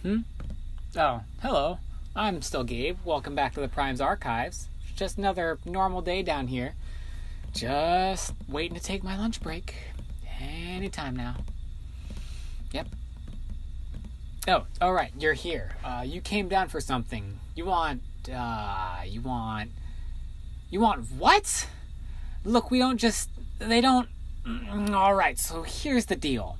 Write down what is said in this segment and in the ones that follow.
Oh, hello. I'm still Gabe. Welcome back to the Prime's Archives. It's just another normal day down here. Just waiting to take my lunch break. Anytime now. Yep. Oh, alright, you're here. You came down for something. You want what? Look, Alright, so here's the deal.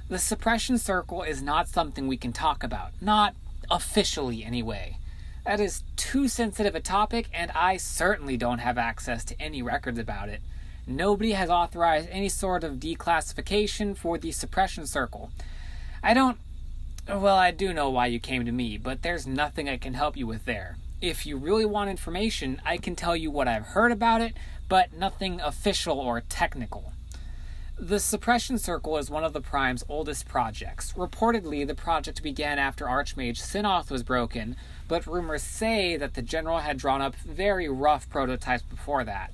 The Suppression Circle is not something we can talk about. Not officially, anyway. That is too sensitive a topic, and I certainly don't have access to any records about it. Nobody has authorized any sort of declassification for the Suppression Circle. I do know why you came to me, but there's nothing I can help you with there. If you really want information, I can tell you what I've heard about it, but nothing official or technical. The Suppression Circle is one of the Prime's oldest projects. Reportedly, the project began after Archmage Sinoth was broken, but rumors say that the General had drawn up very rough prototypes before that.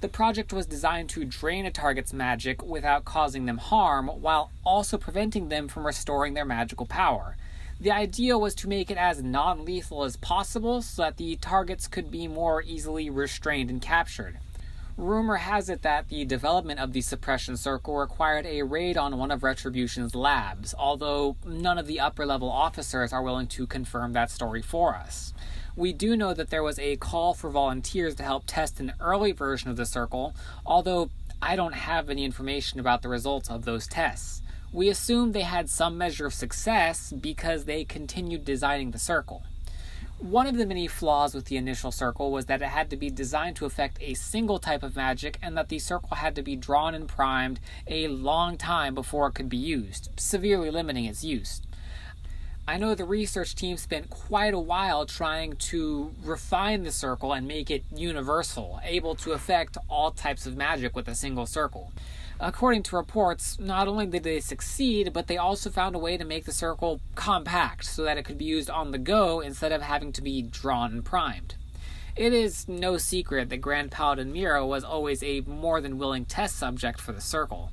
The project was designed to drain a target's magic without causing them harm, while also preventing them from restoring their magical power. The idea was to make it as non-lethal as possible so that the targets could be more easily restrained and captured. Rumor has it that the development of the Suppression Circle required a raid on one of Retribution's labs, although none of the upper-level officers are willing to confirm that story for us. We do know that there was a call for volunteers to help test an early version of the Circle, although I don't have any information about the results of those tests. We assume they had some measure of success because they continued designing the Circle. One of the many flaws with the initial Circle was that it had to be designed to affect a single type of magic, and that the Circle had to be drawn and primed a long time before it could be used, severely limiting its use. I know the research team spent quite a while trying to refine the Circle and make it universal, able to affect all types of magic with a single Circle. According to reports, not only did they succeed, but they also found a way to make the Circle compact so that it could be used on the go instead of having to be drawn and primed. It is no secret that Grand Paladin Mira was always a more than willing test subject for the Circle.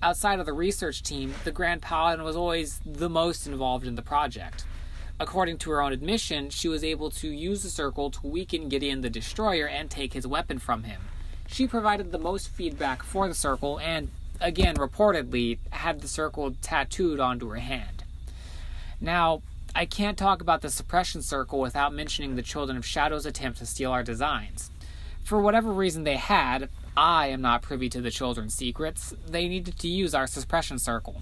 Outside of the research team, the Grand Paladin was always the most involved in the project. According to her own admission, she was able to use the Circle to weaken Gideon the Destroyer and take his weapon from him. She provided the most feedback for the Circle and, again reportedly, had the Circle tattooed onto her hand. Now, I can't talk about the Suppression Circle without mentioning the Children of Shadow's attempt to steal our designs. For whatever reason they had, I am not privy to the Children's secrets, they needed to use our Suppression Circle.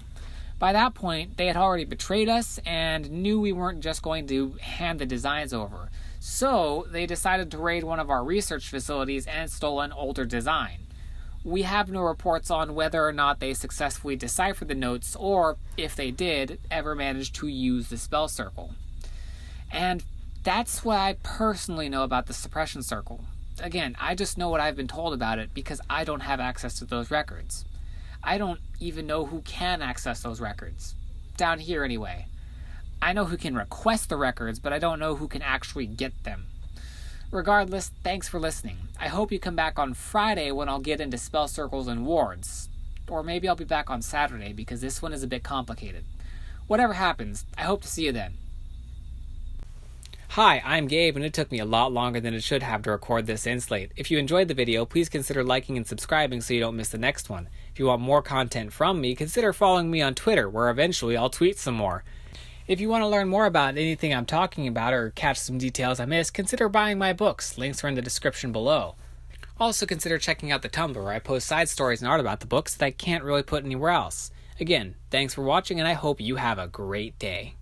By that point, they had already betrayed us and knew we weren't just going to hand the designs over. So, they decided to raid one of our research facilities and stole an older design. We have no reports on whether or not they successfully deciphered the notes, or, if they did, ever managed to use the spell circle. And that's what I personally know about the Suppression Circle. Again, I just know what I've been told about it because I don't have access to those records. I don't even know who can access those records. Down here, anyway. I know who can request the records, but I don't know who can actually get them. Regardless, thanks for listening. I hope you come back on Friday when I'll get into spell circles and wards. Or maybe I'll be back on Saturday because this one is a bit complicated. Whatever happens, I hope to see you then. Hi, I'm Gabe, and it took me a lot longer than it should have to record this in Slate. If you enjoyed the video, please consider liking and subscribing so you don't miss the next one. If you want more content from me, consider following me on Twitter, where eventually I'll tweet some more. If you want to learn more about anything I'm talking about or catch some details I missed, consider buying my books. Links are in the description below. Also consider checking out the Tumblr, where I post side stories and art about the books that I can't really put anywhere else. Again, thanks for watching, and I hope you have a great day.